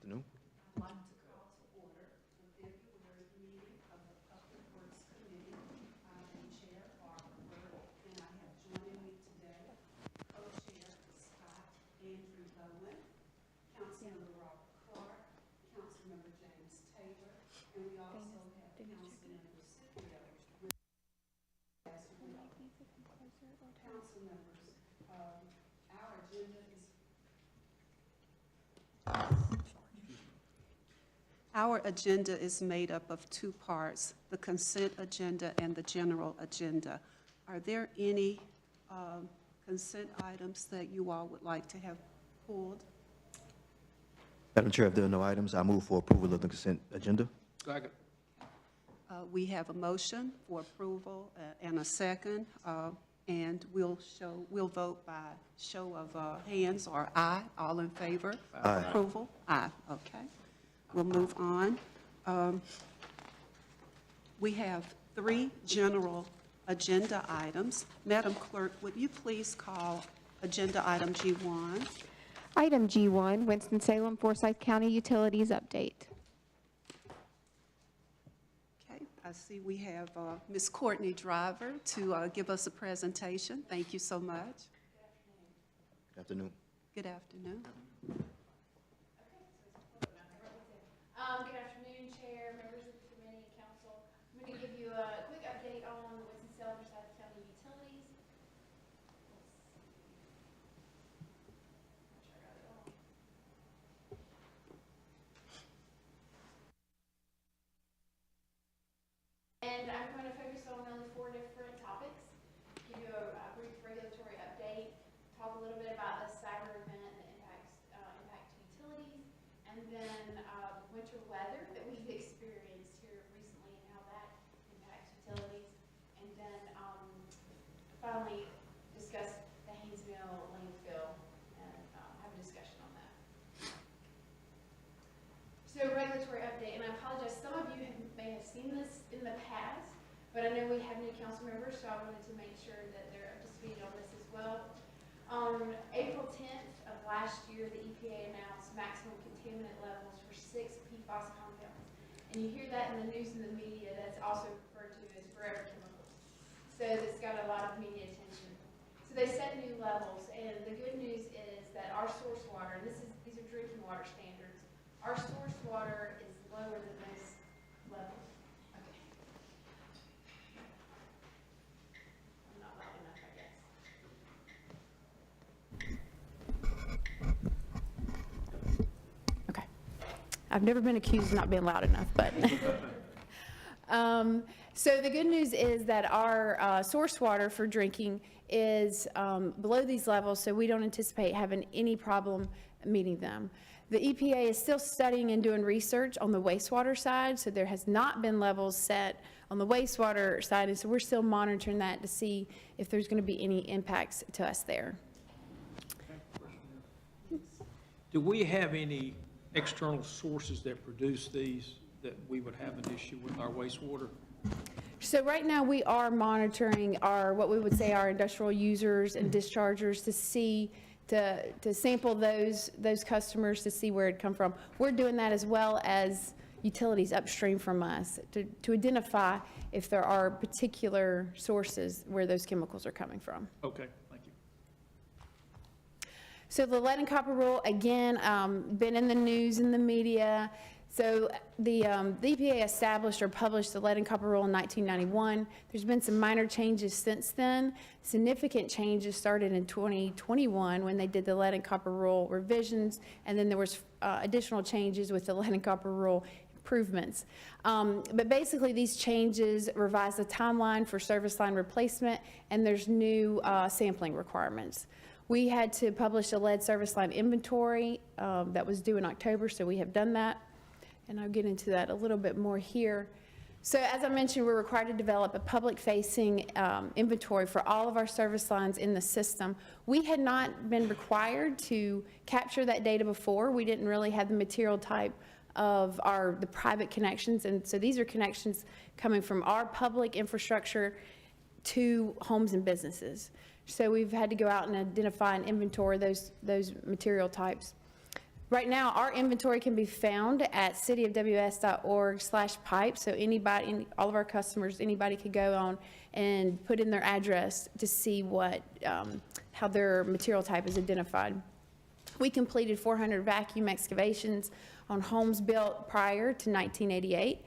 afternoon. I'd like to call to order the February meeting of the Public Works Committee. I am Chair Barbara Burke, and I have joining me today Co-Chair Scott Andrew Bowen, Councilmember Robert Clark, Councilmember James Taylor, and we also have Councilmember Scipio with us as well. Council members, our agenda is Our agenda is made up of two parts, the consent agenda and the general agenda. Are there any consent items that you all would like to have pulled? Madam Chair, if there are no items, I move for approval of the consent agenda. Second. We have a motion for approval and a second, and we'll vote by show of hands or aye. All in favor? Aye. Approval? Aye. Okay. We'll move on. We have 3 general agenda items. Madam Clerk, would you please call agenda item G1? Item G1, Winston-Salem, Forsyth County Utilities Update. Okay, I see we have Ms. Courtney Driver to give us a presentation. Thank you so much. Good afternoon. Good afternoon. Good afternoon, Chair, members of the committee, and council. I'm going to give you a quick update on the Winston-Salem Forsyth County utilities. And I'm going to focus on only 4 different topics. Give you a brief regulatory update, talk a little bit about the cyber event that impacts impact to utilities, and then winter weather that we've experienced here recently and how that impacts utilities, and then finally discuss the Haynesville landfill and have a discussion on that. So regulatory update, and I apologize, some of you may have seen this in the past, but I know we have new council members, so I wanted to make sure that they're up to speed on this as well. On April 10th of last year, the EPA announced maximum contaminant levels for 6 PFAS compounds. And you hear that in the news and the media, that's also referred to as forever chemicals. So that's got a lot of media attention. So they set new levels, and the good news is that our source water, and these are drinking water standards, our source water is lower than those levels. Okay. I'm not loud enough, I guess. I've never been accused of not being loud enough, but. So the good news is that our source water for drinking is below these levels, so we don't anticipate having any problem meeting them. The EPA is still studying and doing research on the wastewater side, so there has not been levels set on the wastewater side, and so we're still monitoring that to see if there's going to be any impacts to us there. Do we have any external sources that produce these that we would have an issue with our wastewater? So right now we are monitoring what we would say our industrial users and dischargers to see, to sample those customers to see where it come from. We're doing that as well as utilities upstream from us to identify if there are particular sources where those chemicals are coming from. Okay, thank you. So the lead and copper rule, again, been in the news and the media. So the EPA established or published the lead and copper rule in 1991. There's been some minor changes since then. Significant changes started in 2021 when they did the lead and copper rule revisions, and then there was additional changes with the lead and copper rule improvements. But basically these changes revise the timeline for service line replacement, and there's new sampling requirements. We had to publish a lead service line inventory that was due in October, so we have done that. And I'll get into that a little bit more here. So as I mentioned, we're required to develop a public-facing inventory for all of our service lines in the system. We had not been required to capture that data before. We didn't really have the material type of the private connections, and so these are connections coming from our public infrastructure to homes and businesses. So we've had to go out and identify and inventory those material types. Right now, our inventory can be found at cityofws.org/pipe. So anybody, all of our customers, anybody could go on and put in their address to see what, how their material type is identified. We completed 400 vacuum excavations on homes built prior to 1988.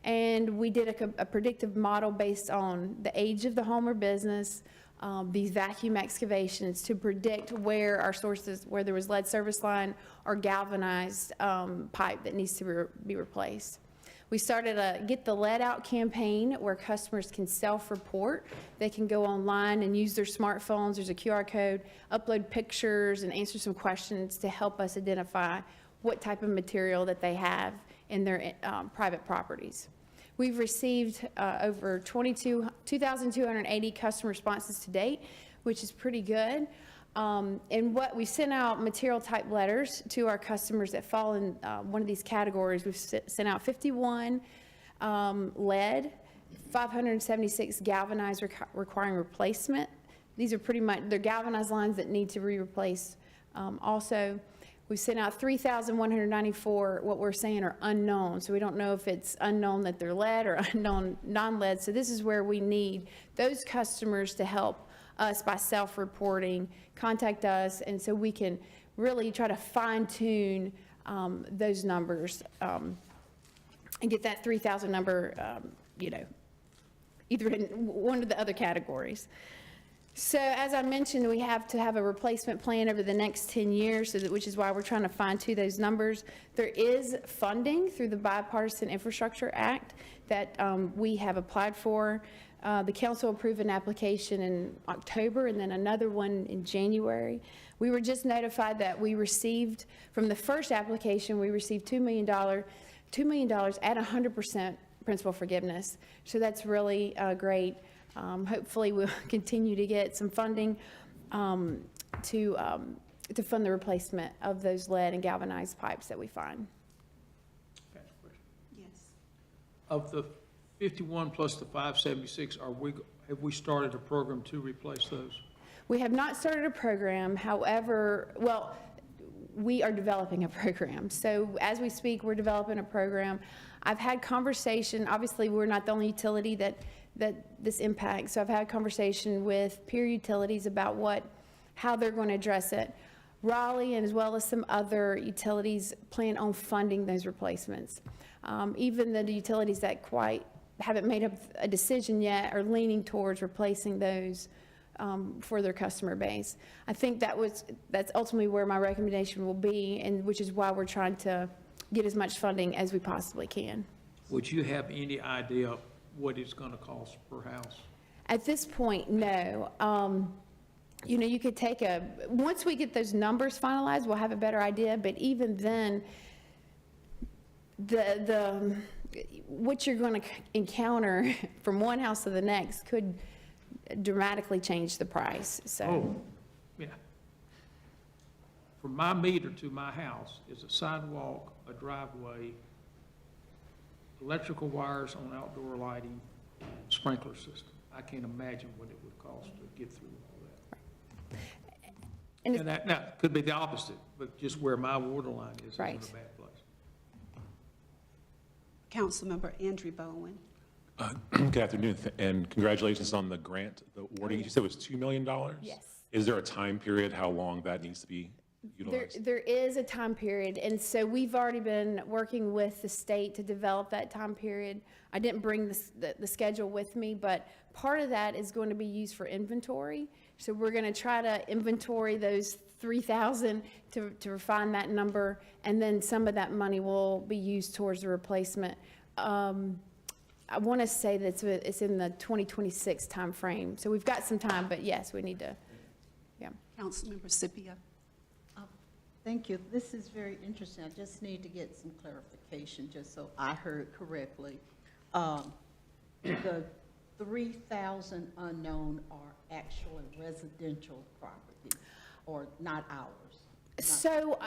And we did a predictive model based on the age of the home or business, these vacuum excavations to predict where our sources, where there was lead service line or galvanized pipe that needs to be replaced. We started a Get the Lead Out campaign where customers can self-report. They can go online and use their smartphones. There's a QR code, upload pictures, and answer some questions to help us identify what type of material that they have in their private properties. We've received over 2,280 customer responses to date, which is pretty good. And what we sent out material type letters to our customers that fall in one of these categories. We've sent out 51 lead, 576 galvanized requiring replacement. These are pretty much, they're galvanized lines that need to be replaced. Also, we sent out 3,194 what we're saying are unknown. So we don't know if it's unknown that they're lead or unknown non-lead. So this is where we need those customers to help us by self-reporting, contact us, and so we can really try to fine-tune those numbers and get that 3,000 number, either in one of the other categories. So as I mentioned, we have to have a replacement plan over the next 10 years, which is why we're trying to fine-tune those numbers. There is funding through the Bipartisan Infrastructure Act that we have applied for. The council approved an application in October and then another one in January. We were just notified that we received, from the first application, we received $2 million at 100% principal forgiveness. So that's really great. Hopefully we'll continue to get some funding to fund the replacement of those lead and galvanized pipes that we find. Yes. Of the 51 plus the 576, have we started a program to replace those? We have not started a program. However, well, we are developing a program. So as we speak, we're developing a program. I've had conversation, obviously we're not the only utility that this impacts. So I've had a conversation with peer utilities about how they're going to address it. Raleigh, and as well as some other utilities, plan on funding those replacements. Even the utilities that haven't made up a decision yet are leaning towards replacing those for their customer base. I think that's ultimately where my recommendation will be, and which is why we're trying to get as much funding as we possibly can. Would you have any idea what it's going to cost per house? At this point, no. You could take once we get those numbers finalized, we'll have a better idea, but even then, what you're going to encounter from one house to the next could dramatically change the price, so. Oh, yeah. From my meter to my house is a sidewalk, a driveway, electrical wires on outdoor lighting, sprinkler system. I can't imagine what it would cost to get through all that. And And that, now, it could be the opposite, but just where my water line is in a Right. bad place. Councilmember Andrew Bowen. Good afternoon, and congratulations on the grant, the awarding. You said it was $2 million? Yes. Is there a time period, how long that needs to be utilized? There is a time period, and so we've already been working with the state to develop that time period. I didn't bring the schedule with me, but part of that is going to be used for inventory. So we're going to try to inventory those 3,000 to refine that number, and then some of that money will be used towards the replacement. I want to say that it's in the 2026 timeframe. So we've got some time, but yes, we need to, yeah. Councilmember Scipio. Thank you. This is very interesting. I just need to get some clarification, just so I heard correctly. The 3,000 unknown are actually residential properties, or not ours? So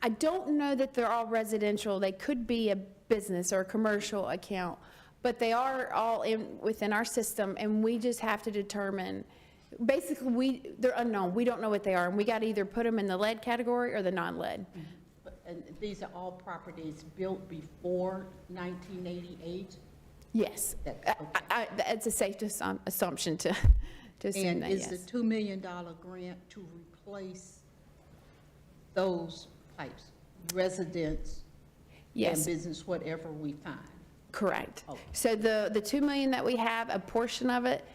I don't know that they're all residential. They could be a business or a commercial account, but they are all within our system, and we just have to determine. Basically, they're unknown. We don't know what they are, and we got to either put them in the lead category or the non-lead. And these are all properties built before 1988? Yes. That's okay. It's a safe assumption to assume And that, is yes. the $2 million grant to replace those pipes, residents and Yes. business, whatever we find? Correct. Okay. So the 2 million that we have, a portion of it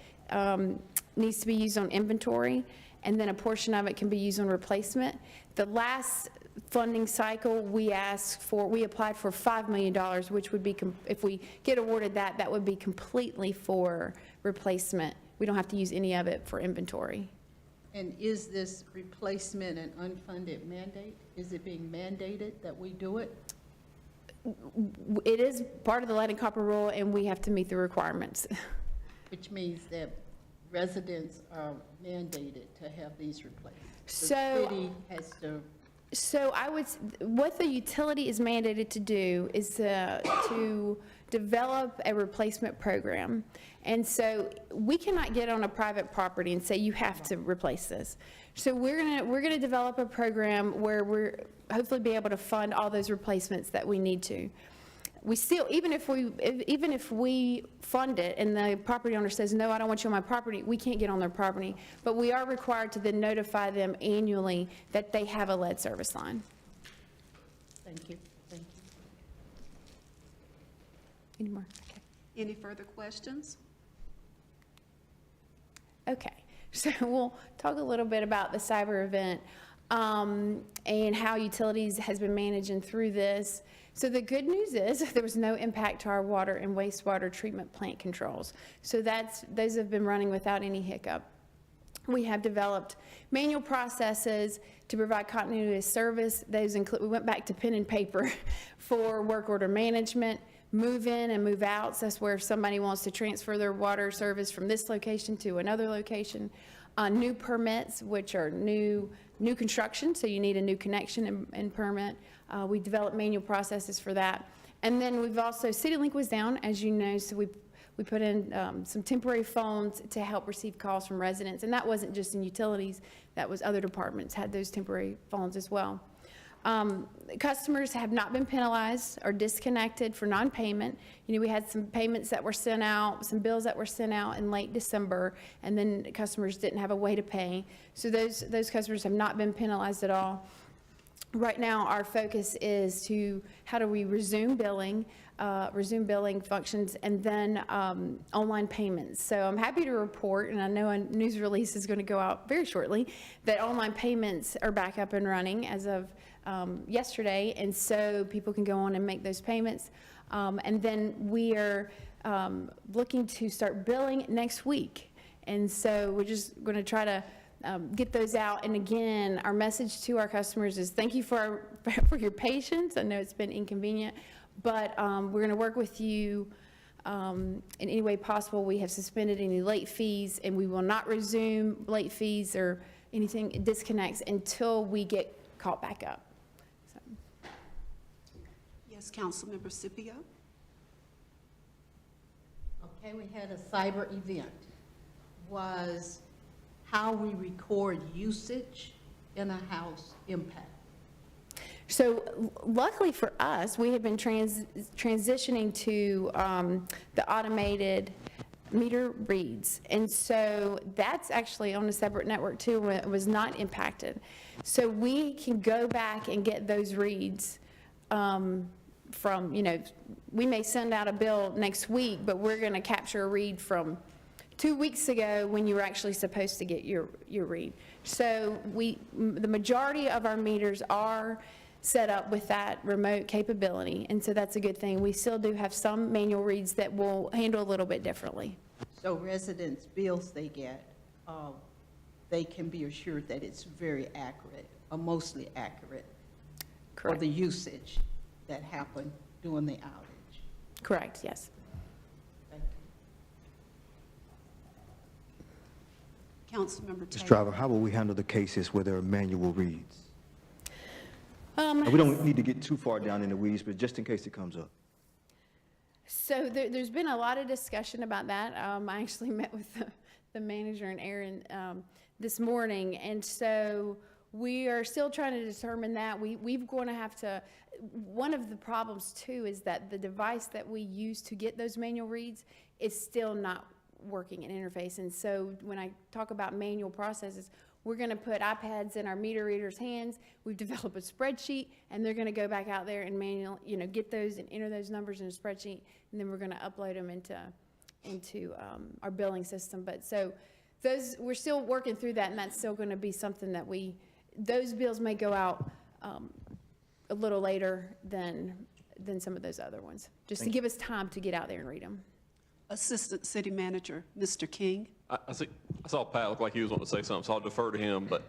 needs to be used on inventory, and then a portion of it can be used on replacement. The last funding cycle, we applied for $5 million, which would be, if we get awarded that, that would be completely for replacement. We don't have to use any of it for inventory. And is this replacement an unfunded mandate? Is it being mandated that we do it? It is part of the lead and copper rule, and we have to meet the requirements. Which means that residents are mandated to have these replaced. The So- city has to, So what the utility is mandated to do is to develop a replacement program. And so we cannot get on a private property and say, you have to replace this. So we're gonna develop a program where we're hopefully be able to fund all those replacements that we need to. We still, even if we fund it and the property owner says, no, I don't want you on my property, we can't get on their property. But we are required to then notify them annually that they have a lead service line. thank you, thank you. Any more? Okay. Any further questions? Okay, so we'll talk a little bit about the cyber event and how utilities has been managing through this. So the good news is there was no impact to our water and wastewater treatment plant controls. So those have been running without any hiccup. We have developed manual processes to provide continuity of service. Those include, we went back to pen and paper for work order management, move in and move out. So that's where if somebody wants to transfer their water service from this location to another location. New permits, which are new construction, so you need a new connection and permit. We developed manual processes for that. And then we've also, CityLink was down, as you know, so we put in some temporary phones to help receive calls from residents. And that wasn't just in utilities, that was other departments had those temporary phones as well. Customers have not been penalized or disconnected for non-payment. You know, we had some payments that were sent out, some bills that were sent out in late December, and then customers didn't have a way to pay. So those customers have not been penalized at all. Right now, our focus is to how do we resume billing functions, and then online payments. So I'm happy to report, and I know a news release is going to go out very shortly, that online payments are back up and running as of yesterday, and so people can go on and make those payments. And then we are looking to start billing next week. And so we're just going to try to get those out. And again, our message to our customers is thank you for your patience. I know it's been inconvenient, but we're going to work with you in any way possible. We have suspended any late fees, and we will not resume late fees or anything disconnects until we get caught back up. So. Yes, Councilmember Scipio. Okay, we had a cyber event. Was how we record usage in a house impact? So luckily for us, we have been transitioning to the automated meter reads. And so that's actually on a separate network too, where it was not impacted. So we can go back and get those reads from, you know, we may send out a bill next week, but we're going to capture a read from 2 weeks ago when you were actually supposed to get your read. So the majority of our meters are set up with that remote capability, and so that's a good thing. We still do have some manual reads that will handle a little bit differently. So residents' bills they get, they can be assured that it's very accurate, or mostly accurate, for Correct. the usage that happened during the outage. Correct, yes. Thank you. Councilmember Mr. Taylor. Driver, how will we handle the cases where there are manual reads? We don't need to get too far down in the weeds, but just in case it comes up. So there's been a lot of discussion about that. I actually met with the manager and Aaron this morning, and so we are still trying to determine that. We've going to have to, one of the problems too is that the device that we use to get those manual reads is still not working an interface. And so when I talk about manual processes, we're going to put iPads in our meter readers' hands. We've developed a spreadsheet, and they're going to go back out there and get those and enter those numbers in a spreadsheet, and then we're going to upload them into our billing system. But so those, we're still working through that, and that's still going to be something that those bills may go out a little later than some of those other ones, just to give us time to get out there and read them. Assistant City Manager, Mr. King. I saw Pat look like he was wanting to say something, so I'll defer to him. But,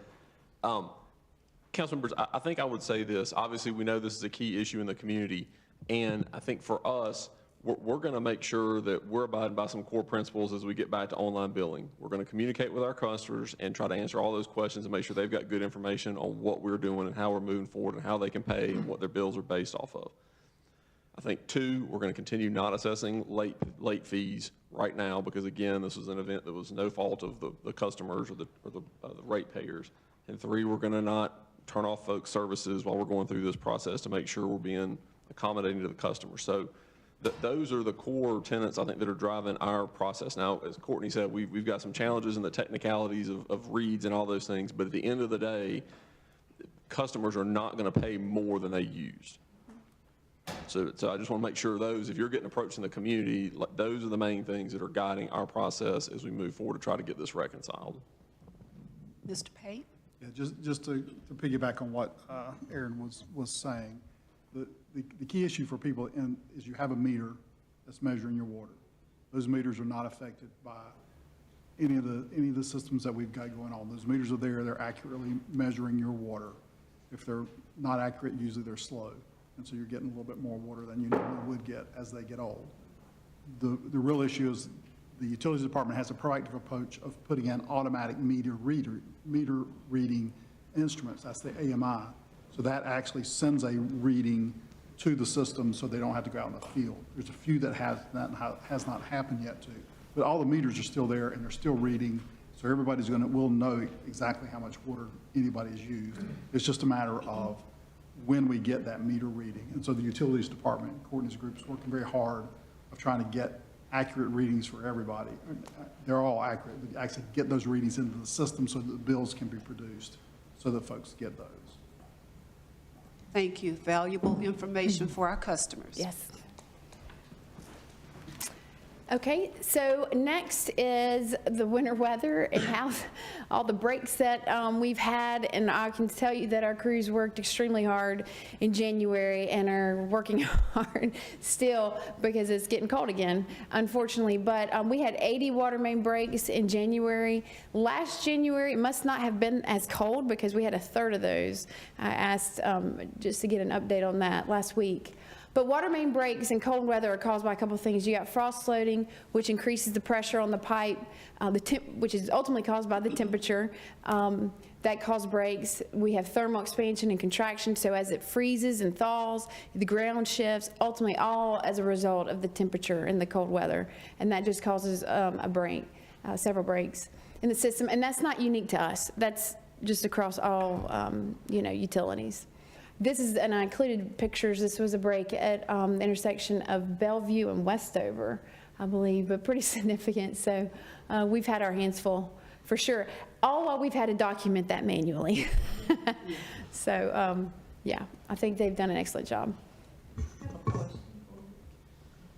council members, I think I would say this. Obviously, we know this is a key issue in the community, and I think for us, we're going to make sure that we're abiding by some core principles as we get back to online billing. We're going to communicate with our customers and try to answer all those questions and make sure they've got good information on what we're doing and how we're moving forward and how they can pay and what their bills are based off of. I think, two, we're going to continue not assessing late fees right now because, again, this was an event that was no fault of the customers or the ratepayers. And three, we're going to not turn off folks' services while we're going through this process to make sure we're being accommodating to the customer. So those are the core tenets, I think, that are driving our process. Now, as Courtney said, we've got some challenges in the technicalities of reads and all those things, but at the end of the day, customers are not going to pay more than they used. So I just want to make ssure if you're getting approached in the community, those are the main things that are guiding our process as we move forward to try to get this reconciled. Mr. Pate? Yeah, just to piggyback on what Aaron was saying, the key issue for people is you have a meter that's measuring your water. Those meters are not affected by any of the systems that we've got going on. Those meters are there, they're accurately measuring your water. If they're not accurate, usually they're slow. And so you're getting a little bit more water than you normally would get as they get old. The real issue is the utilities department has a proactive approach of putting in automatic meter reading instruments. That's the AMI. So that actually sends a reading to the system so they don't have to go out in the field. There's a few that has not happened yet too. But all the meters are still there and they're still reading. So everybody's will know exactly how much water anybody's used. It's just a matter of when we get that meter reading. And so the utilities department, Courtney's group, is working very hard of trying to get accurate readings for everybody. They're all accurate. We actually get those readings into the system so that the bills can be produced so that folks get those. Thank you. Valuable information for our customers. Yes. Okay, so next is the winter weather and how all the breaks that we've had, and I can tell you that our crews worked extremely hard in January and are working hard still because it's getting cold again, unfortunately. But we had 80 water main breaks in January. Last January, it must not have been as cold because we had a third of those. I asked just to get an update on that last week. But water main breaks in cold weather are caused by a couple of things. You got frost loading, which increases the pressure on the pipe, which is ultimately caused by the temperature. That causes breaks. We have thermal expansion and contraction. So as it freezes and thaws, the ground shifts, ultimately all as a result of the temperature in the cold weather. And that just causes a break, several breaks in the system. And that's not unique to us. That's just across all, utilities. This is, and I included pictures, this was a break at the intersection of Bellevue and Westover, I believe, but pretty significant. So we've had our hands full for sure, all while we've had to document that manually. So yeah, I think they've done an excellent job.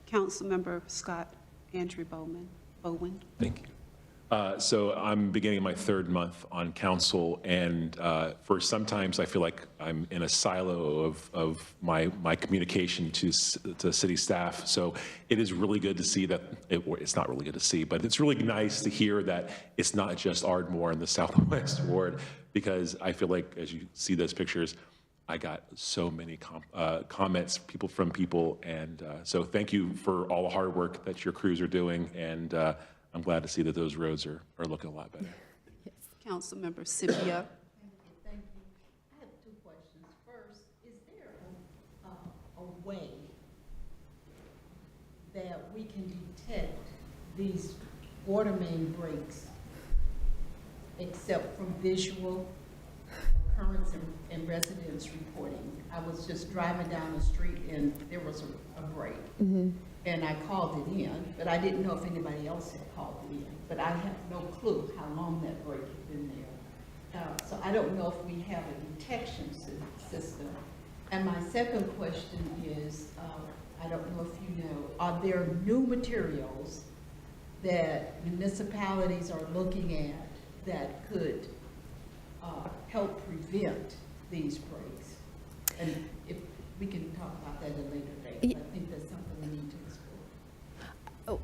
Councilmember Scott Andrew Bowen. Thank you. So I'm beginning my third month on council, and for sometimes I feel like I'm in a silo of my communication to city staff. So it is really good to see that, it's not really good to see, but it's really nice to hear that it's not just Ardmore in the Southwest Ward, because I feel like as you see those pictures, I got so many comments from people, and so thank you for all the hard work that your crews are doing, and I'm glad to see that those roads are looking a lot better. Yes. Councilmember Scipio. Thank you. I have two questions. First, is there a way that we can detect these water main breaks except from visual? occurrence and residents reporting. I was just driving down the street and there was a break. And I called it in, but I didn't know if anybody else had called it in. But I have no clue how long that break had been there. So I don't know if we have a detection system. And my second question is, I don't know if you know, are there new materials that municipalities are looking at that could help prevent these breaks? And if we can talk about that at a later date, I think that's something we need to explore.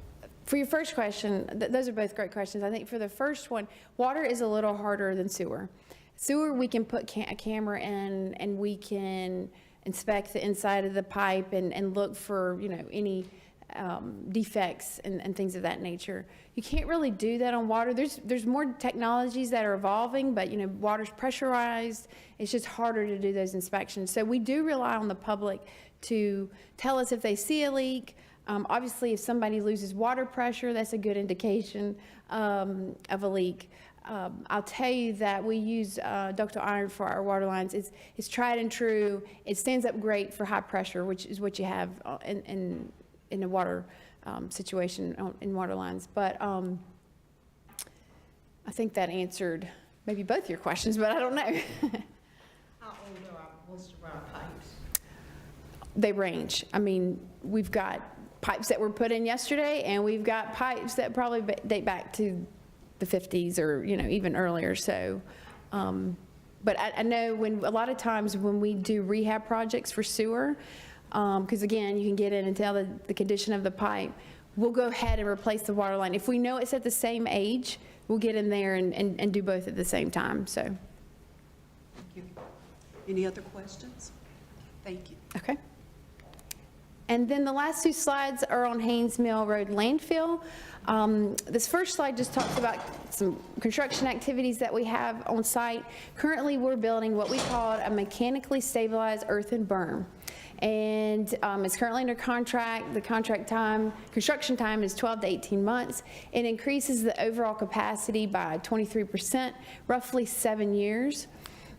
For your first question, those are both great questions. I think for the first one, water is a little harder than sewer. Sewer, we can put a camera in and we can inspect the inside of the pipe and look for, you know, any defects and things of that nature. You can't really do that on water. There's more technologies that are evolving, but, you know, water's pressurized. It's just harder to do those inspections. So we do rely on the public to tell us if they see a leak. Obviously, if somebody loses water pressure, that's a good indication of a leak. I'll tell you that we use ductile iron for our water lines. It's tried and true. It stands up great for high pressure, which is what you have in a water situation in water lines. But I think that answered maybe both your questions, but I don't know. How old are most of our pipes? They range. I mean, we've got pipes that were put in yesterday, and we've got pipes that probably date back to the 50s or, you know, even earlier. So, but I know when a lot of times when we do rehab projects for sewer, because again, you can get in and tell the condition of the pipe, we'll go ahead and replace the water line. If we know it's at the same age, we'll get in there and do both at the same time. So. Thank you. Any other questions? Thank you. Okay. And then the last two slides are on Haynes Mill Road landfill. This first slide just talks about some construction activities that we have on site. Currently, we're building what we call a mechanically stabilized earthen berm. And it's currently under contract. The construction time is 12 to 18 months. It increases the overall capacity by 23%, roughly 7 years.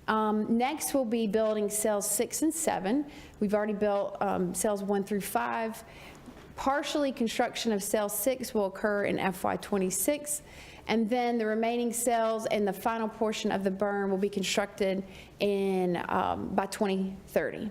Next, we'll be building cells 6 and 7. We've already built cells 1 through 5. Partially, construction of cell 6 will occur in FY26, and then the remaining cells and the final portion of the berm will be constructed by 2030.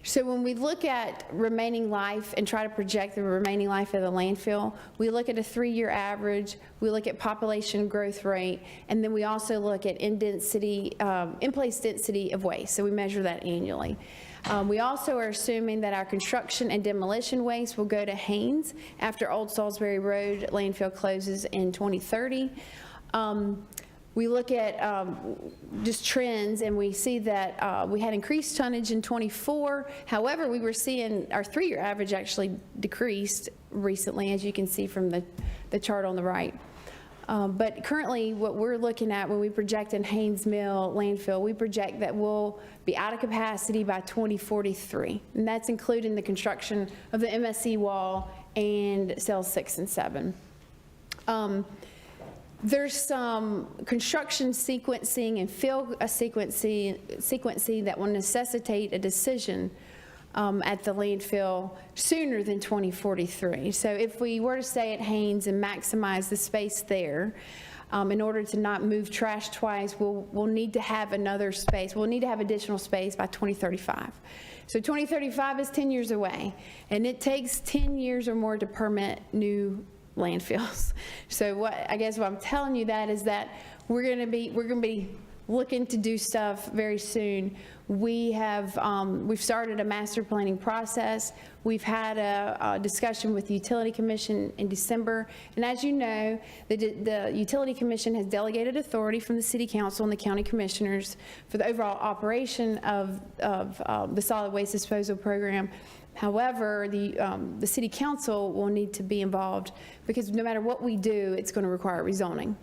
So when we look at remaining life and try to project the remaining life of the landfill, we look at a 3-year average, we look at population growth rate, and then we also look at in-place density of waste. So we measure that annually. We also are assuming that our construction and demolition waste will go to Haynes after Old Salisbury Road landfill closes in 2030. We look at just trends, and we see that we had increased tonnage in '24. However, we were seeing our 3-year average actually decreased recently, as you can see from the chart on the right. But currently, what we're looking at when we project in Haynes Mill landfill, we project that we'll be out of capacity by 2043, and that's including the construction of the MSC wall and cells 6 and 7. There's some construction sequencing and field sequencing that will necessitate a decision at the landfill sooner than 2043. So if we were to stay at Haynes and maximize the space there, in order to not move trash twice, we'll need to have another space. We'll need to have additional space by 2035. So 2035 is 10 years away, and it takes 10 years or more to permit new landfills. So I guess what I'm telling you that is that we're going to be looking to do stuff very soon. We've started a master planning process. We've had a discussion with the Utility Commission in December, and as you know, the Utility Commission has delegated authority from the City Council and the County Commissioners for the overall operation of the solid waste disposal program. However, the City Council will need to be involved because no matter what we do, it's going to require rezoning.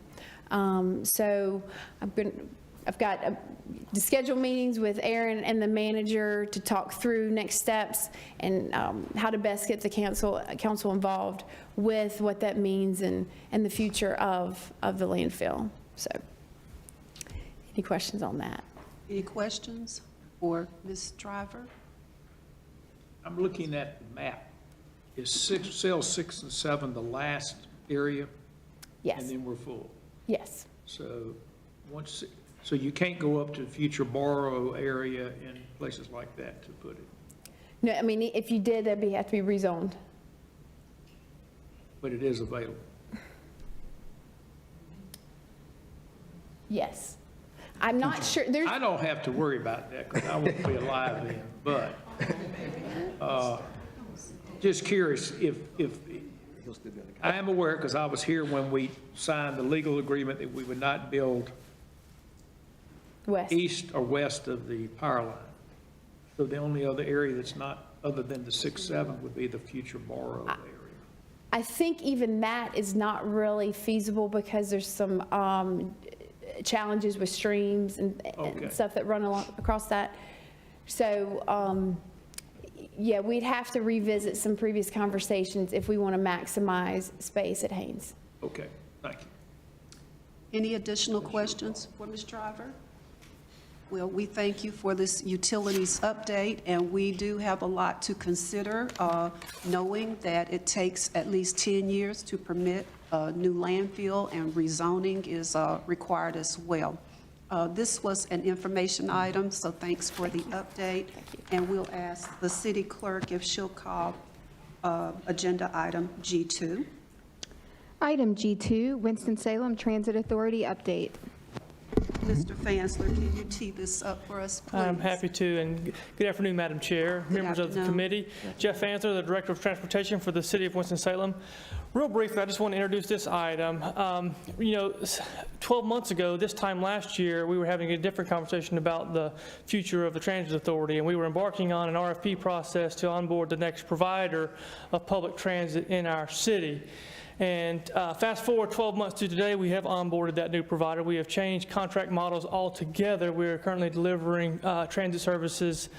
So I've got to schedule meetings with Aaron and the manager to talk through next steps and how to best get the council involved with what that means and the future of the landfill. So Any questions on that? Any questions for Ms. Driver? I'm looking at the map. Is cells 6 and 7 the last area? And Yes, then we're full? yes. So so you can't go up to the future borrow area in places like that to put it? No, I mean, if you did, that'd have to be rezoned. But it is available? Yes. I'm not sure, there's, I don't have to worry about that because I won't be alive then, but just curious if I am aware, because I was here when we signed the legal agreement that we would not build west. east or west of the power line. So the only other area that's not, other than the 6-7, would be the future borrow area. I think even that is not really feasible because there's some challenges with streams and Okay. stuff that run along across that. So, yeah, we'd have to revisit some previous conversations if we want to maximize space at Haynes. Okay, thank you. Any additional questions for Ms. Driver? Well, we thank you for this utilities update, and we do have a lot to consider, knowing that it takes at least 10 years to permit a new landfill, and rezoning is required as well. This was an information item, so thanks for the update. And we'll ask the city clerk if she'll call agenda item G2. Item G2, Winston-Salem Transit Authority update. Mr. Fansler, can you tee this up for us, please? I'm happy to, and good afternoon, Madam Chair, members of the afternoon. committee. Jeff Ansler, the Director of Transportation for the City of Winston-Salem. Real briefly, I just want to introduce this item. 12 months ago, this time last year, we were having a different conversation about the future of the Transit Authority, and we were embarking on an RFP process to onboard the next provider of public transit in our city. And fast forward 12 months to today, we have onboarded that new provider. We have changed contract models altogether. We are currently delivering transit services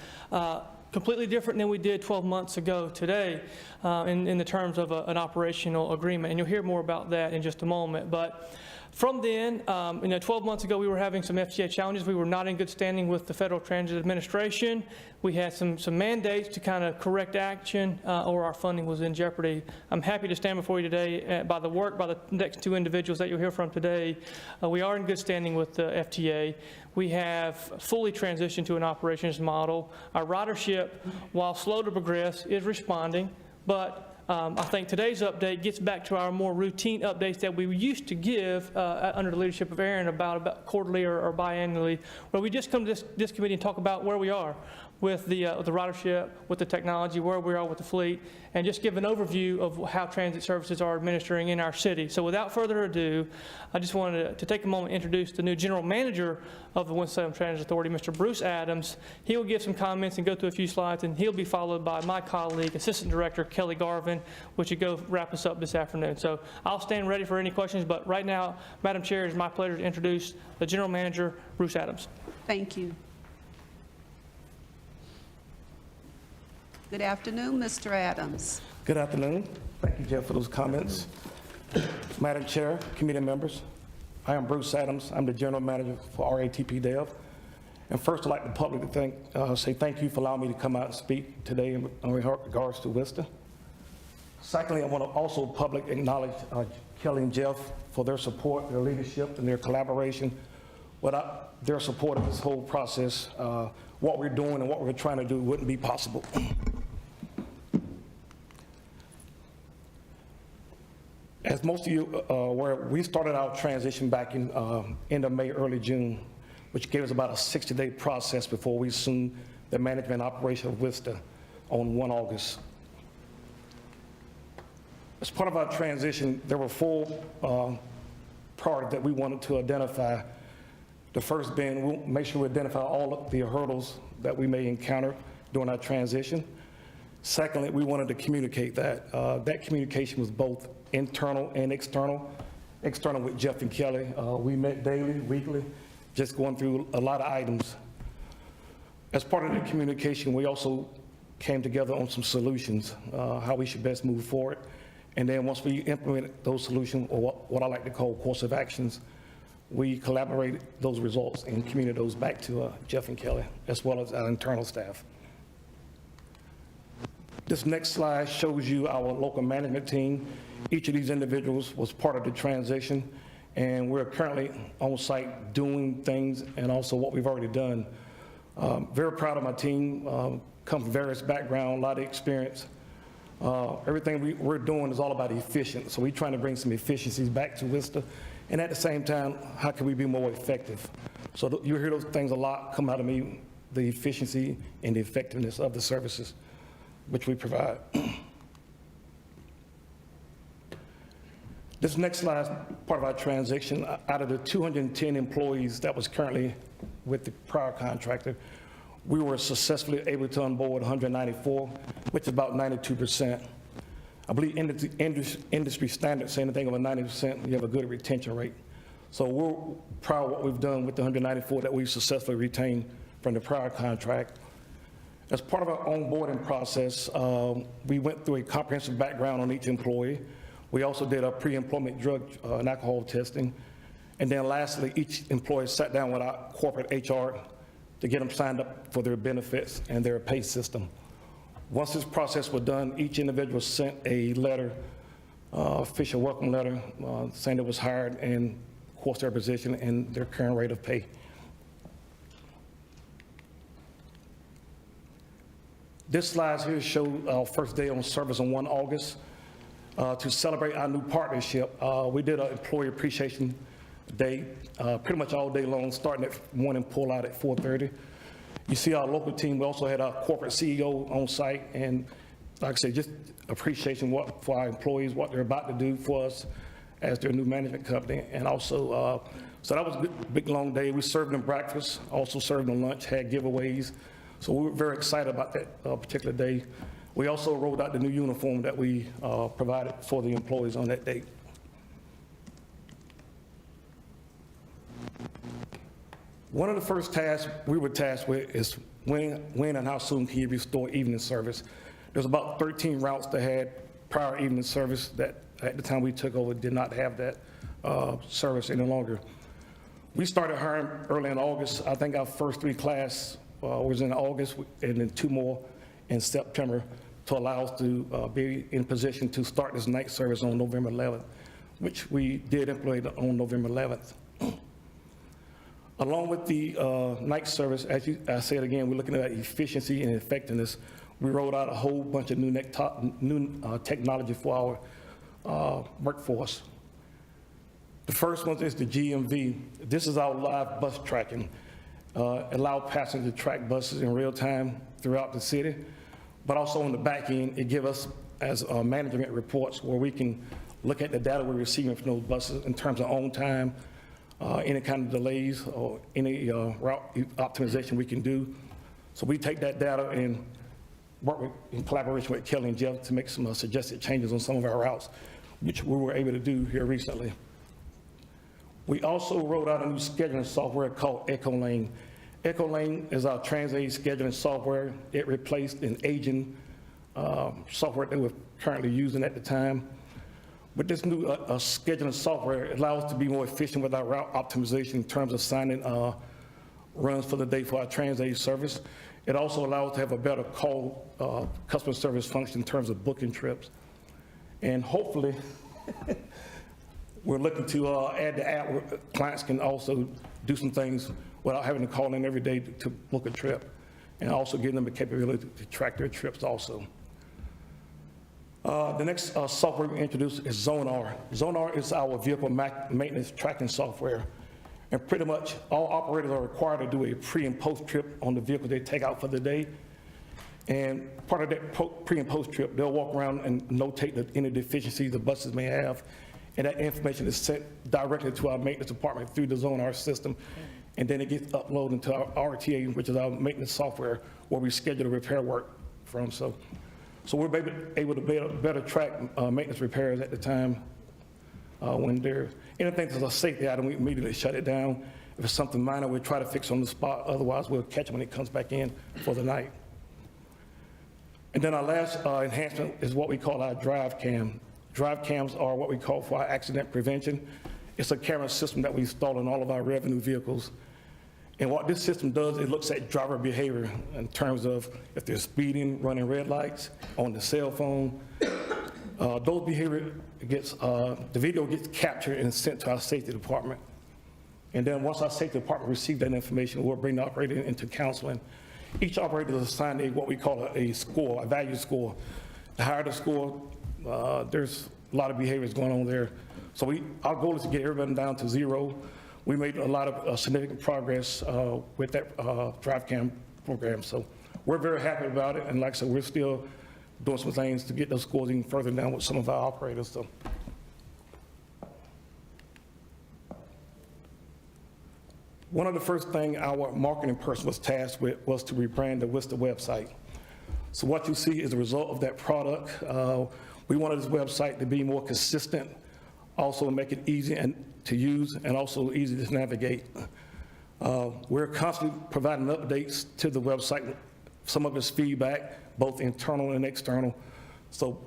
completely different than we did 12 months ago today in the terms of an operational agreement. And you'll hear more about that in just a moment. But from then, 12 months ago, we were having some FTA challenges. We were not in good standing with the Federal Transit Administration. We had some mandates to kind of correct action, or our funding was in jeopardy. I'm happy to stand before you today by the next two individuals that you'll hear from today. We are in good standing with the FTA. We have fully transitioned to an operations model. Our ridership, while slow to progress, is responding, but I think today's update gets back to our more routine updates that we used to give under the leadership of Aaron about quarterly or biannually, where we just come to this committee and talk about where we are with the ridership, with the technology, where we are with the fleet, and just give an overview of how transit services are administering in our city. So without further ado, I just wanted to take a moment to introduce the new general manager of the Winston-Salem Transit Authority, Mr. Bruce Adams. He will give some comments and go through a few slides, and he'll be followed by my colleague, Assistant Director Kelly Garvin, which will go wrap us up this afternoon. So I'll stand ready for any questions, but right now, Madam Chair, it is my pleasure to introduce the general manager, Bruce Adams. Thank you. Good afternoon, Mr. Adams. Good afternoon. Thank you, Jeff, for those comments. Madam Chair, committee members, I am Bruce Adams. I'm the General Manager for RATP Dev. And first, I'd like the public to say thank you for allowing me to come out and speak today in regards to Vista. Secondly, I want to also publicly acknowledge Kelly and Jeff for their support, their leadership, and their collaboration. Without their support of this whole process, what we're doing and what we're trying to do wouldn't be possible. As most of you are aware, we started our transition back in end of May, early June, which gave us about a 60-day process before we assumed the management operation of Vista on 1 August. As part of our transition, there were 4 priorities that we wanted to identify. The first being, we'll make sure we identify all of the hurdles that we may encounter during our transition. Secondly, we wanted to communicate that. That communication was both internal and external. External with Jeff and Kelly. We met daily, weekly, just going through a lot of items. As part of the communication, we also came together on some solutions, how we should best move forward. And then once we implemented those solutions, or what I like to call course of actions, we collaborated those results and communicated those back to Jeff and Kelly, as well as our internal staff. This next slide shows you our local management team. Each of these individuals was part of the transition, and we're currently on site doing things and also what we've already done. Very proud of my team, come from various backgrounds, a lot of experience. Everything we're doing is all about efficient, so we're trying to bring some efficiencies back to Worcester, and at the same time, how can we be more effective? So you hear those things a lot come out of me, the efficiency and the effectiveness of the services which we provide. This next slide is part of our transition. Out of the 210 employees that was currently with the prior contractor, we were successfully able to onboard 194, which is about 92%. I believe industry standards say anything over 90%, you have a good retention rate. So we're proud of what we've done with the 194 that we've successfully retained from the prior contract. As part of our onboarding process, we went through a comprehensive background on each employee. We also did a pre-employment drug and alcohol testing. And then lastly, each employee sat down with our corporate HR to get them signed up for their benefits and their pay system. Once this process was done, each individual sent a letter, official welcome letter, saying it was hired and, of course, their position and their current rate of pay. This slide here shows our first day on service on 1 August. To celebrate our new partnership, we did an employee appreciation day, pretty much all day long, starting at 1 and pull out at 4:30. You see our local team, we also had our corporate CEO on site, and like I said, just appreciation for our employees, what they're about to do for us as their new management company. And also, so that was a big long day. We served them breakfast, also served them lunch, had giveaways. So we were very excited about that particular day. We also rolled out the new uniform that we provided for the employees on that date. One of the first tasks we were tasked with is when and how soon can you restore evening service. There's about 13 routes that had prior evening service that at the time we took over did not have that service any longer. We started hiring early in August. I think our first 3 class was in August, and then 2 more in September to allow us to be in position to start this night service on November 11th, which we did implement on November 11th. Along with the night service, as I said again, we're looking at efficiency and effectiveness. We rolled out a whole bunch of new technology for our workforce. The first one is the GMV. This is our live bus tracking. Allow passengers to track buses in real time throughout the city, but also on the back end, it gives us as management reports where we can look at the data we're receiving from those buses in terms of on time, any kind of delays or any route optimization we can do. So we take that data and work in collaboration with Kelly and Jeff to make some suggested changes on some of our routes, which we were able to do here recently. We also rolled out a new scheduling software called EchoLane. EchoLane is our transit scheduling software. It replaced an aging software that we're currently using at the time. With this new scheduling software, it allows us to be more efficient with our route optimization in terms of signing runs for the day for our transit service. It also allows us to have a better call customer service function in terms of booking trips. And hopefully, we're looking to add the app where clients can also do some things without having to call in every day to book a trip, and also giving them the capability to track their trips also. The next software we introduced is Zonar. Zonar is our vehicle maintenance tracking software. And pretty much all operators are required to do a pre and post trip on the vehicle they take out for the day. And part of that pre and post trip, they'll walk around and notate any deficiencies the buses may have. And that information is sent directly to our maintenance department through the Zonar system. And then it gets uploaded into our RTA, which is our maintenance software, where we schedule the repair work from. So we're able to better track maintenance repairs at the time when there's anything that's a safety item, we immediately shut it down. If it's something minor, we'll try to fix on the spot. Otherwise, we'll catch it when it comes back in for the night. And then our last enhancement is what we call our drive cam. Drive cams are what we call for our accident prevention. It's a camera system that we install in all of our revenue vehicles. And what this system does, it looks at driver behavior in terms of if they're speeding, running red lights, on the cell phone. Those behavior gets, the video gets captured and sent to our safety department. And then once our safety department receives that information, we'll bring the operator into counseling. Each operator is assigned what we call a score, a value score. The higher the score, there's a lot of behaviors going on there. So our goal is to get everybody down to 0. We made a lot of significant progress with that drive cam program. So we're very happy about it. And like I said, we're still doing some things to get those scores even further down with some of our operators. So. One of the first things our marketing person was tasked with was to rebrand the Worcester website. So what you see is the result of that product. We wanted this website to be more consistent, also make it easy to use and also easy to navigate. We're constantly providing updates to the website. Some of it's feedback, both internal and external. So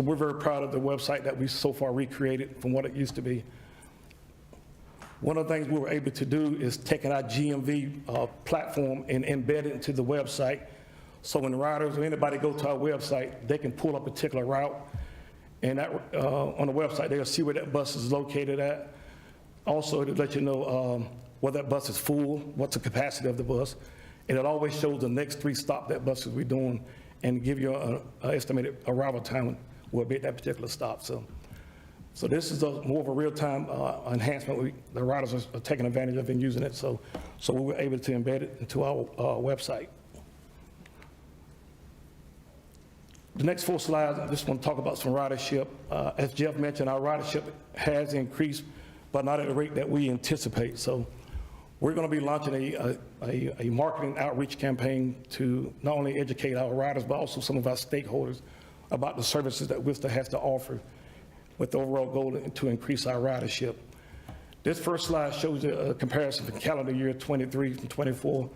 we're very proud of the website that we so far recreated from what it used to be. One of the things we were able to do is taking our GMV platform and embed it into the website. So when the riders or anybody go to our website, they can pull up a particular route, and that, on the website, they'll see where that bus is located at. Also, it'll let you know whether that bus is full, what's the capacity of the bus, and it always shows the next 3 stops that bus will be doing and give you an estimated arrival time will be at that particular stop. So this is more of a real-time enhancement the riders are taking advantage of and using it. So we were able to embed it into our website. The next 4 slides, I just want to talk about some ridership. As Jeff mentioned, our ridership has increased, but not at the rate that we anticipate. So we're going to be launching a marketing outreach campaign to not only educate our riders, but also some of our stakeholders about the services that Worcester has to offer, with the overall goal to increase our ridership. This first slide shows a comparison for calendar year 23 and 24.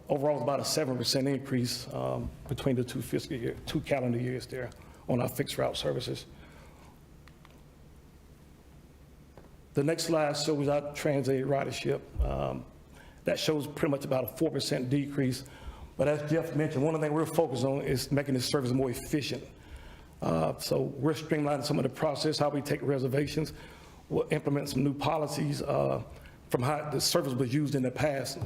Overall, about a 7% increase between the 2 calendar years there on our fixed route services. The next slide shows our transit ridership. That shows pretty much about a 4% decrease. But as Jeff mentioned, one of the things we're focused on is making this service more efficient. So we're streamlining some of the process, how we take reservations. We'll implement some new policies from how the service was used in the past,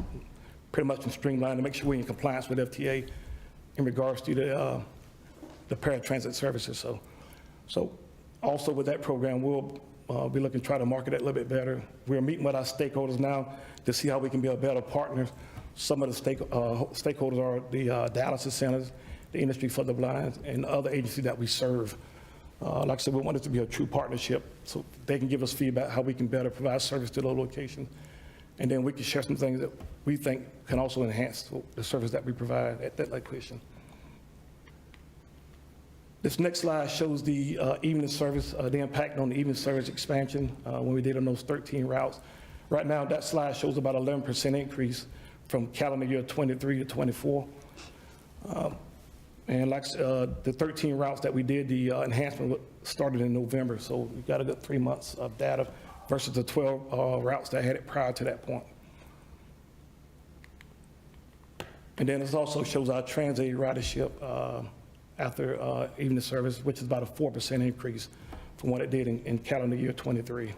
pretty much streamlined to make sure we're in compliance with FTA in regards to the paratransit services. So also with that program, we'll be looking to try to market it a little bit better. We're meeting with our stakeholders now to see how we can be a better partner. Some of the stakeholders are the dialysis centers, the industry for the blind, and other agencies that we serve. Like I said, we want it to be a true partnership so they can give us feedback how we can better provide service to those locations. And then we can share some things that we think can also enhance the service that we provide at that location. This next slide shows the evening service, the impact on the evening service expansion when we did on those 13 routes. Right now, that slide shows about 11% increase from calendar year 23 to 24. And like the 13 routes that we did, the enhancement started in November, so we got a good 3 months of data versus the 12 routes that had it prior to that point. And then this also shows our transit ridership after evening service, which is about a 4% increase from what it did in calendar year 23.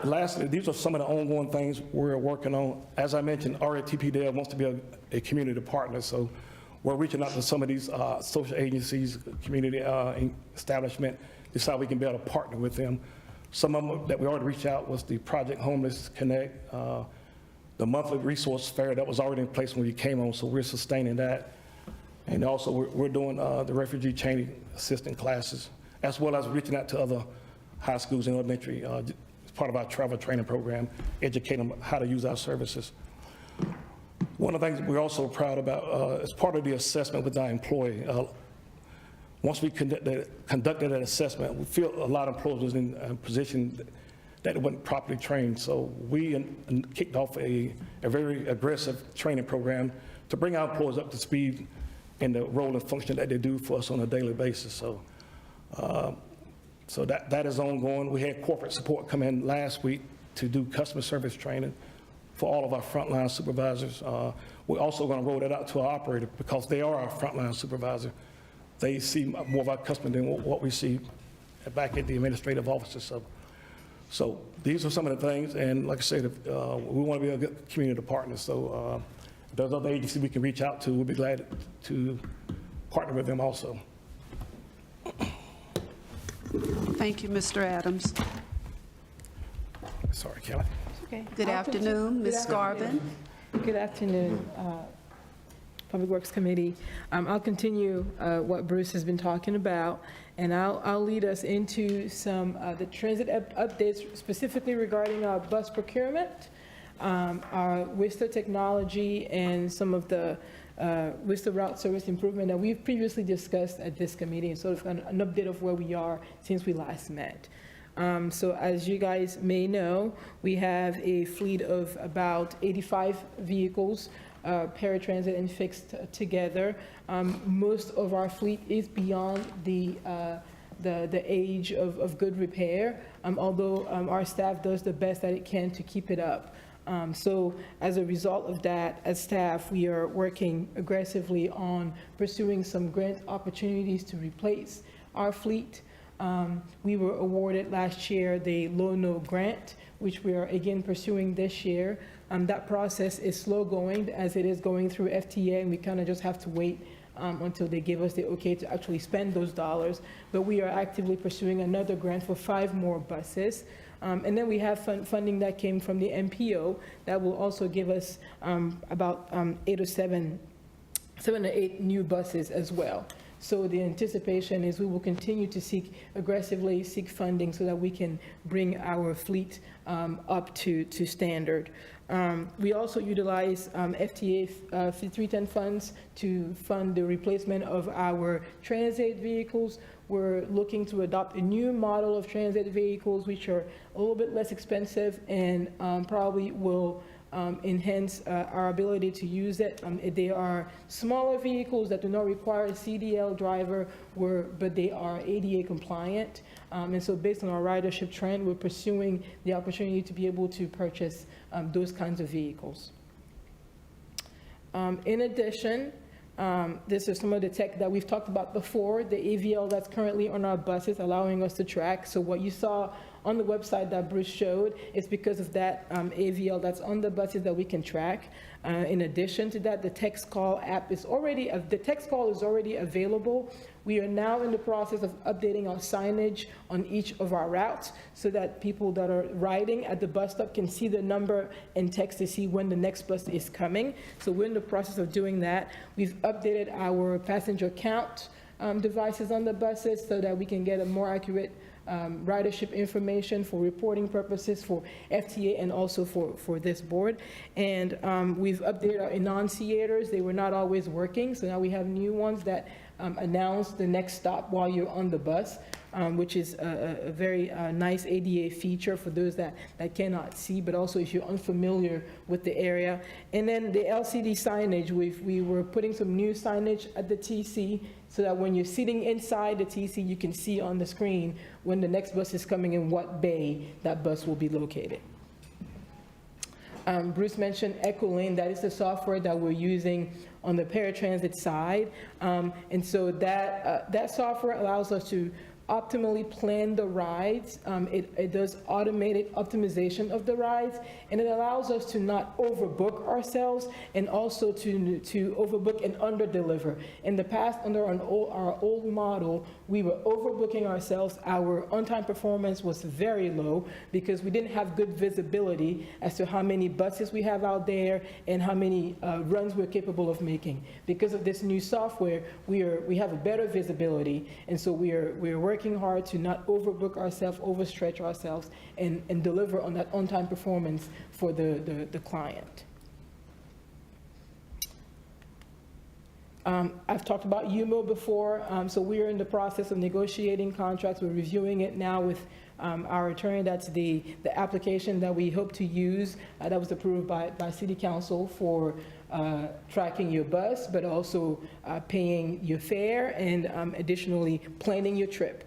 Lastly, these are some of the ongoing things we're working on. As I mentioned, RATPDL wants to be a community partner, so we're reaching out to some of these social agencies, community establishment, to see how we can be able to partner with them. Some of them that we already reached out was the Project Homeless Connect, the monthly resource fair that was already in place when we came on, so we're sustaining that. And also we're doing the refugee chain assistant classes, as well as reaching out to other high schools and elementary part of our travel training program, educate them how to use our services. One of the things we're also proud about as part of the assessment with our employee, once we conducted that assessment, we feel a lot of employees was in a position that wasn't properly trained. So we kicked off a very aggressive training program to bring our employees up to speed in the role and function that they do for us on a daily basis. So So that is ongoing. We had corporate support come in last week to do customer service training for all of our frontline supervisors. We're also going to roll that out to our operator because they are our frontline supervisor. They see more of our customer than what we see back at the administrative offices. So these are some of the things, and like I said, we want to be a good community partner. So if there's other agencies we can reach out to, we'll be glad to partner with them also. Thank you, Mr. Adams. Sorry, Kelly. Okay. Good afternoon, Ms. Garvin. Good afternoon, Public Works Committee. I'll continue what Bruce has been talking about, and I'll lead us into some the transit updates specifically regarding our bus procurement, our WISTA technology, and some of the WISTA route service improvement that we've previously discussed at this committee, and sort of an update of where we are since we last met. So as you guys may know, we have a fleet of about 85 vehicles, paratransit and fixed together. Most of our fleet is beyond the age of good repair, although our staff does the best that it can to keep it up. So as a result of that, as staff, we are working aggressively on pursuing some grant opportunities to replace our fleet. We were awarded last year the Low-No grant, which we are again pursuing this year. That process is slow going as it is going through FTA, and we kind of just have to wait until they give us the okay to actually spend those dollars. But we are actively pursuing another grant for 5 more buses. And then we have funding that came from the MPO that will also give us about 7 to 8 new buses as well. So the anticipation is we will continue to aggressively seek funding so that we can bring our fleet up to standard. We also utilize FTA 310 funds to fund the replacement of our transit vehicles. We're looking to adopt a new model of transit vehicles, which are a little bit less expensive and probably will enhance our ability to use it. They are smaller vehicles that do not require a CDL driver, but they are ADA compliant. And so based on our ridership trend, we're pursuing the opportunity to be able to purchase those kinds of vehicles. In addition, this is some of the tech that we've talked about before, the AVL that's currently on our buses, allowing us to track. So what you saw on the website that Bruce showed is because of that AVL that's on the buses that we can track. In addition to that, the text call app is already, the text call is already available. We are now in the process of updating our signage on each of our routes so that people that are riding at the bus stop can see the number and text to see when the next bus is coming. So we're in the process of doing that. We've updated our passenger count devices on the buses so that we can get a more accurate ridership information for reporting purposes for FTA and also for this board. And we've updated our enunciators. They were not always working, so now we have new ones that announce the next stop while you're on the bus, which is a very nice ADA feature for those that cannot see, but also if you're unfamiliar with the area. And then the LCD signage, we were putting some new signage at the TC so that when you're sitting inside the TC, you can see on the screen when the next bus is coming and what bay that bus will be located. Bruce mentioned EchoLane. That is the software that we're using on the paratransit side. And so that software allows us to optimally plan the rides. It does automated optimization of the rides, and it allows us to not overbook ourselves and also to overbook and underdeliver. In the past, under our old model, we were overbooking ourselves. Our on-time performance was very low because we didn't have good visibility as to how many buses we have out there and how many runs we're capable of making. Because of this new software, we have a better visibility, and so we're working hard to not overbook ourselves, overstretch ourselves, and deliver on that on-time performance for the client. I've talked about UMO before, so we are in the process of negotiating contracts. We're reviewing it now with our attorney. That's the application that we hope to use that was approved by City Council for tracking your bus, but also paying your fare and additionally planning your trip.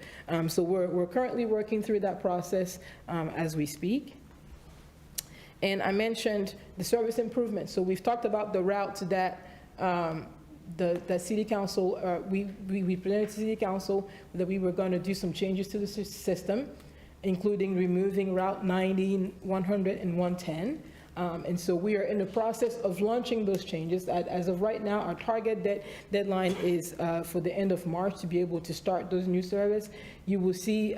So we're currently working through that process as we speak. And I mentioned the service improvement. So we've talked about the routes that the city council, we presented to city council that we were going to do some changes to the system, including removing Route 90, 100, and 110. And so we are in the process of launching those changes. As of right now, our target deadline is for the end of March to be able to start those new service. You will see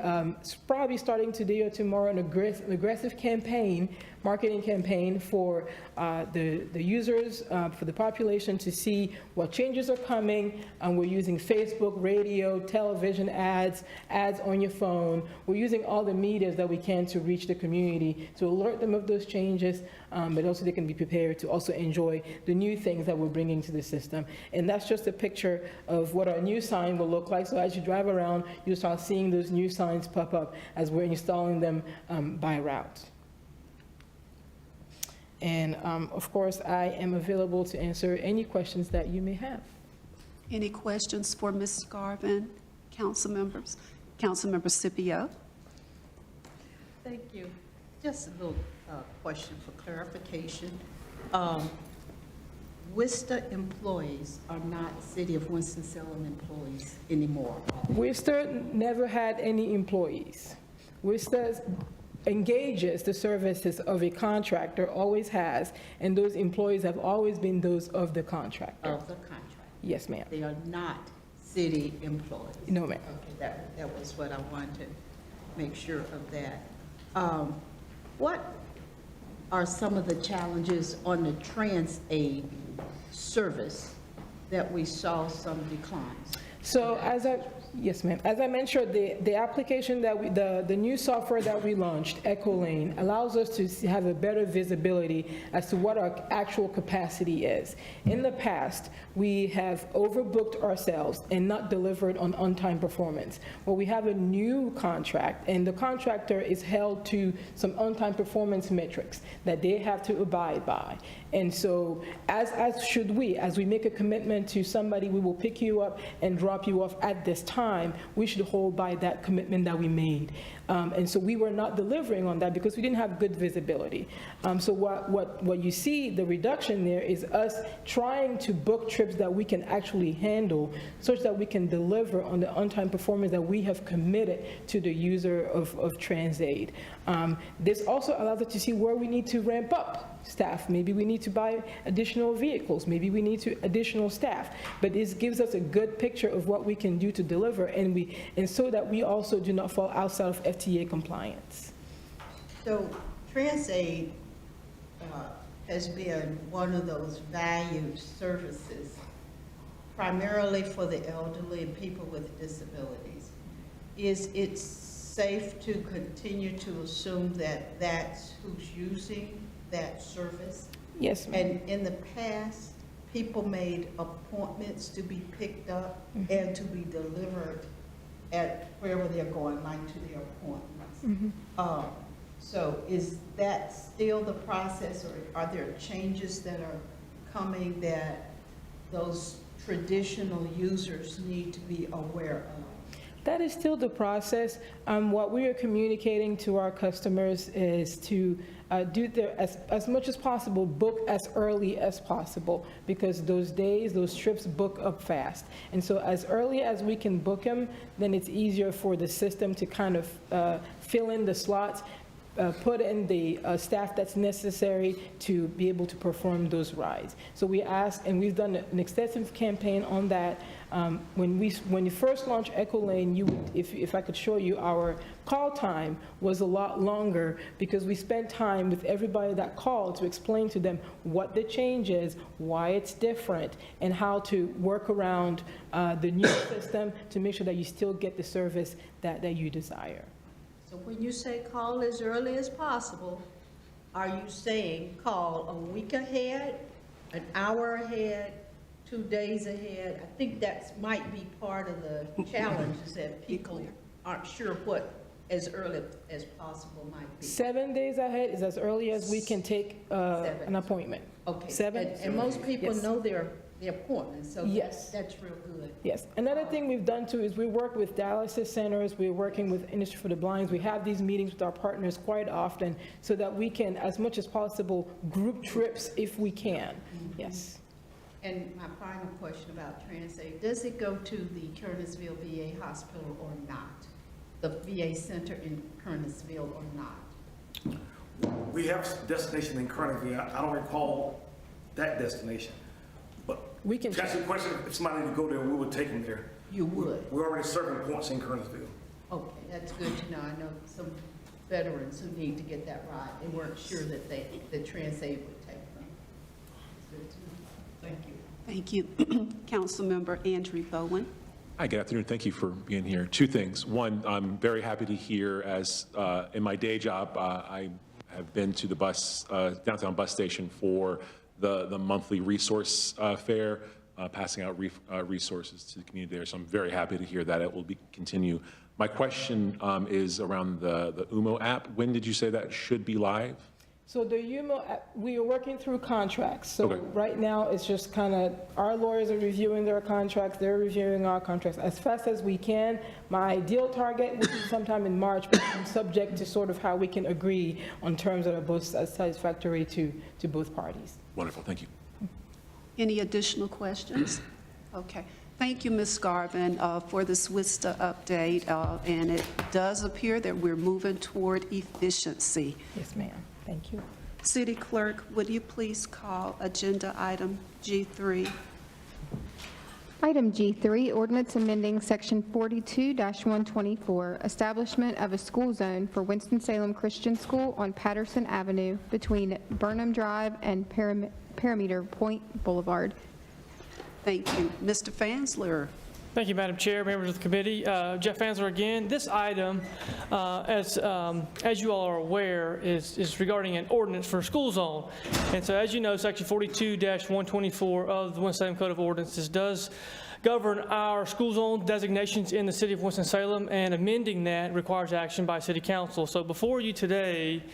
probably starting today or tomorrow an aggressive campaign, marketing campaign for the users, for the population to see what changes are coming. We're using Facebook, radio, television ads on your phone. We're using all the medias that we can to reach the community, to alert them of those changes, but also they can be prepared to also enjoy the new things that we're bringing to the system. And that's just a picture of what our new sign will look like. So as you drive around, you'll start seeing those new signs pop up as we're installing them by route. And of course, I am available to answer any questions that you may have. Any questions for Ms. Garvin, council members? Councilmember Scipio. Thank you. Just a little question for clarification. Worcester employees are not City of Winston-Salem employees anymore. Worcester never had any employees. Worcester engages the services of a contractor, always has, and those employees have always been those of the contractor. Of the contract. Yes, ma'am. They are not city employees. No, ma'am. Okay, that was what I wanted to make sure of that. What are some of the challenges on the TransAid service that we saw some declines? So yes, ma'am. As I mentioned, the application that the new software that we launched, EchoLane, allows us to have a better visibility as to what our actual capacity is. In the past, we have overbooked ourselves and not delivered on time performance. Well, we have a new contract, and the contractor is held to some on-time performance metrics that they have to abide by. And so, as should we, as we make a commitment to somebody, we will pick you up and drop you off at this time, we should hold by that commitment that we made. And so we were not delivering on that because we didn't have good visibility. So what you see, the reduction there is us trying to book trips that we can actually handle such that we can deliver on the on-time performance that we have committed to the user of TransAid. This also allows us to see where we need to ramp up staff. Maybe we need to buy additional vehicles. Maybe we need additional staff. But this gives us a good picture of what we can do to deliver, and so that we also do not fall outside of FTA compliance. So TransAid has been one of those valued services, primarily for the elderly and people with disabilities. Is it safe to continue to assume that that's who's using that service? Yes, ma'am. And in the past, people made appointments to be picked up and to be delivered at wherever they're going, like to their appointments. So is that still the process, or are there changes that are coming that those traditional users need to be aware of? That is still the process. What we are communicating to our customers is to do as much as possible, book as early as possible, because those days, those trips book up fast. And so as early as we can book them, then it's easier for the system to kind of fill in the slots, put in the staff that's necessary to be able to perform those rides. So we ask, and we've done an extensive campaign on that. When you first launched EchoLane, if I could show you, our call time was a lot longer because we spent time with everybody that called to explain to them what the change is, why it's different, and how to work around the new system to make sure that you still get the service that you desire. So when you say call as early as possible, are you saying call a week ahead, an hour ahead, 2 days ahead? I think that might be part of the challenge, is that people aren't sure what as early as possible might be? 7 days ahead is as early as we can take an appointment. Okay. 7? And most people Yes. know their appointments, so Yes. that's real good. Yes. Another thing we've done too is we work with dialysis centers, we're working with Industry for the Blind. We have these meetings with our partners quite often so that we can, as much as possible, group trips if we can. Yes. And my final question about TransAid, does it go to the Kernersville VA Hospital or not? The VA Center in Kernersville or not? We have a destination in Kernersville. I don't recall that destination. But We can to answer your question, if somebody need to go there, we would take them there. You would? We're already serving points in Kernersville. Okay, that's good to know. I know some veterans who need to get that right. They weren't sure that the TransAid would take them. It's good to know. Thank you. Thank you. Councilmember Andrew Bowen. Hi, good afternoon. Thank you for being here. Two things. One, I'm very happy to hear as in my day job, I have been to the downtown bus station for the monthly resource fair, passing out resources to the community there. So I'm very happy to hear that it will continue. My question is around the UMO app. When did you say that should be live? So the UMO, we are working through contracts. So Okay. right now, it's just kind of, our lawyers are reviewing their contracts, they're reviewing our contracts as fast as we can. My ideal target would be sometime in March, but I'm subject to sort of how we can agree on terms that are both satisfactory to both parties. Wonderful, thank you. Any additional questions? Okay. Thank you, Ms. Garvin, for the SWISTA update. And it does appear that we're moving toward efficiency. Yes, ma'am. Thank you. City Clerk, would you please call agenda item G3? Item G3, ordinance amending section 42-124, establishment of a school zone for Winston-Salem Christian School on Patterson Avenue between Burnham Drive and Parameter Point Boulevard. Thank you. Mr. Fansler. Thank you, Madam Chair, members of the committee. Jeff Fansler again. This item, as you all are aware, is regarding an ordinance for a school zone. And so, as you know, Section 42-124 of the Winston-Salem Code of Ordinances does govern our school zone designations in the city of Winston-Salem, and amending that requires action by City Council. So before you today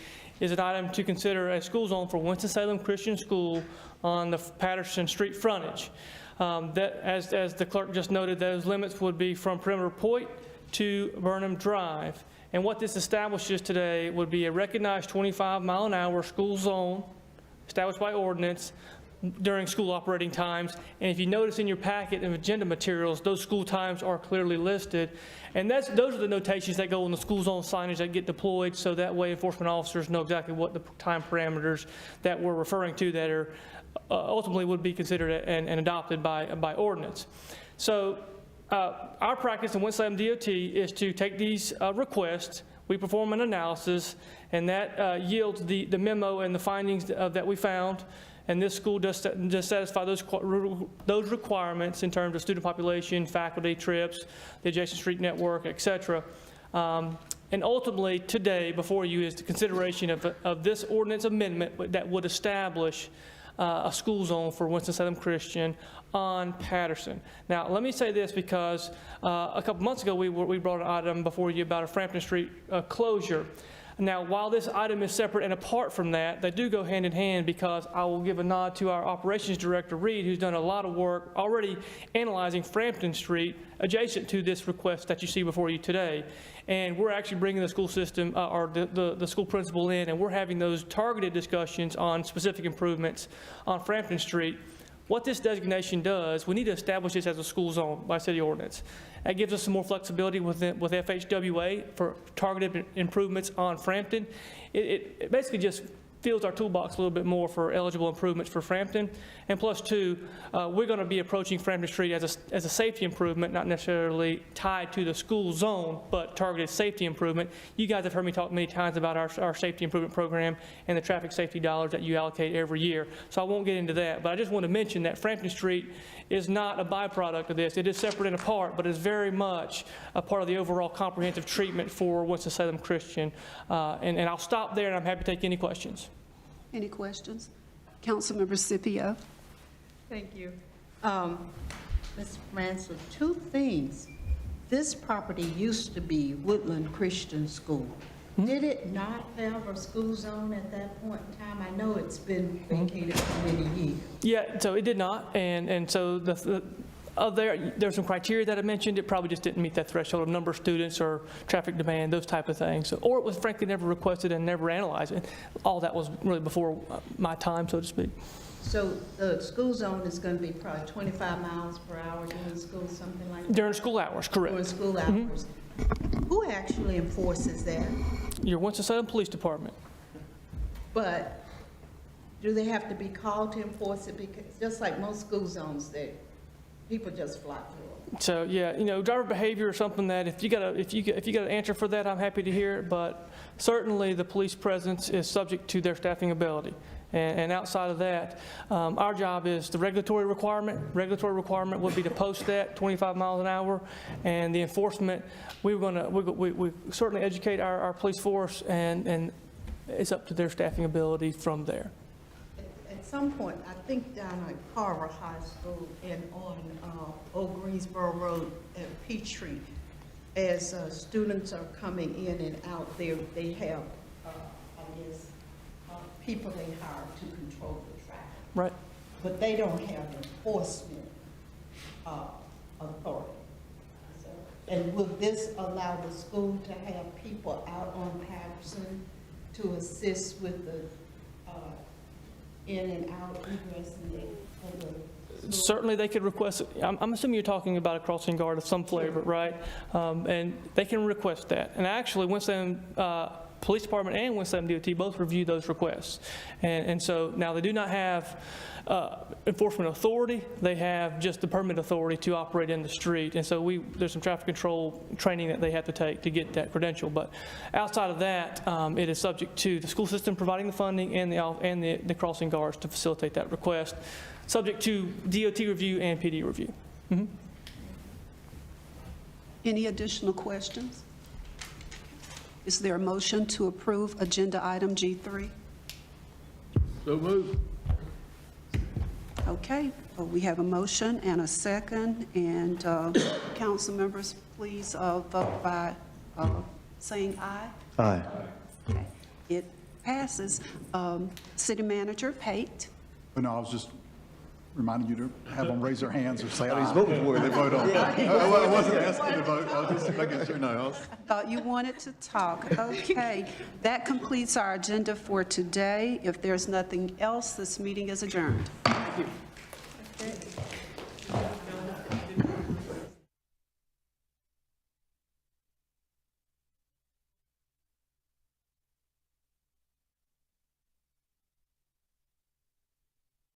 is an item to consider a school zone for Winston-Salem Christian School on the Patterson Street frontage. That, as the clerk just noted, those limits would be from Perimeter Point to Burnham Drive. And what this establishes today would be a recognized 25-mile-an-hour school zone established by ordinance during school operating times. And if you notice in your packet and agenda materials, those school times are clearly listed. And those are the notations that go on the school zone signage that get deployed, so that way enforcement officers know exactly what the time parameters that we're referring to that are ultimately would be considered and adopted by ordinance. So our practice in Winston-Salem DOT is to take these requests, we perform an analysis, and that yields the memo and the findings that we found. And this school does satisfy those requirements in terms of student population, faculty, trips, the adjacent street network, et cetera. And ultimately, today, before you is the consideration of this ordinance amendment that would establish a school zone for Winston-Salem Christian on Patterson. Now, let me say this because a couple months ago, we brought an item before you about a Frampton Street closure. Now, while this item is separate and apart from that, they do go hand in hand, because I will give a nod to our operations director, Reed, who's done a lot of work already analyzing Frampton Street adjacent to this request that you see before you today. And we're actually bringing the school system, or the school principal in, and we're having those targeted discussions on specific improvements on Frampton Street. What this designation does, we need to establish this as a school zone by city ordinance. That gives us some more flexibility with FHWA for targeted improvements on Frampton. It basically just fills our toolbox a little bit more for eligible improvements for Frampton. And plus two, we're going to be approaching Frampton Street as a safety improvement, not necessarily tied to the school zone, but targeted safety improvement. You guys have heard me talk many times about our safety improvement program and the traffic safety dollars that you allocate every year. So I won't get into that, but I just want to mention that Frampton Street is not a byproduct of this. It is separate and apart, but it's very much a part of the overall comprehensive treatment for Winston-Salem Christian. And I'll stop there, and I'm happy to take any questions. Any questions? Councilmember Scipio. Thank you. Ms. Ransford, two things this property used to be Woodland Christian School. Did it not have a school zone at that point in time? I know it's been vacated for many years. Yeah, so it did not, and so there's some criteria that I mentioned. It probably just didn't meet that threshold of number of students or traffic demand, those type of things. So, or it was frankly never requested and never analyzed. And all that was really before my time, so to speak. So the school zone is going to be probably 25 miles per hour during school, something like that? During school hours, correct. During school hours. Who actually enforces that? Your Winston-Salem Police Department. But do they have to be called to enforce it? Because just like most school zones, people just fly through them. So yeah, you know, driver behavior is something that if you got an answer for that, I'm happy to hear it. But certainly the police presence is subject to their staffing ability. And outside of that, our job is the regulatory requirement. Regulatory requirement would be to post that 25 miles an hour, and the enforcement. We certainly educate our police force, and it's up to their staffing ability from there. At some point, I think down at Carver High School and on Old Greensboro Road at Peachtree, as students are coming in and out there, they have, I guess, people they hire to control the traffic. Right. But they don't have enforcement authority. So, and will this allow the school to have people out on Patterson to assist with the in and out egress of the school? Certainly they could request, I'm assuming you're talking about a crossing guard of some flavor, right? And they can request that. And actually, Winston-Salem Police Department and Winston-Salem DOT both review those requests. And so now they do not have enforcement authority. They have just the permit authority to operate in the street. And so there's some traffic control training that they have to take to get that credential. But outside of that, it is subject to the school system providing the funding and the crossing guards to facilitate that request, subject to DOT review and PD review. Mm-hmm. Any additional questions? Is there a motion to approve agenda item G3? So moved. Okay, we have a motion and a second, and council members, please vote by saying aye. Aye. Okay. It passes. City Manager Pate. But no, I was just reminding you to have them raise their hands or say aye. He's voting for it. They vote on it. I wasn't asking to vote, I was just making sure, no. Thought you wanted to talk. Okay, that completes our agenda for today. If there's nothing else, this meeting is adjourned. Okay.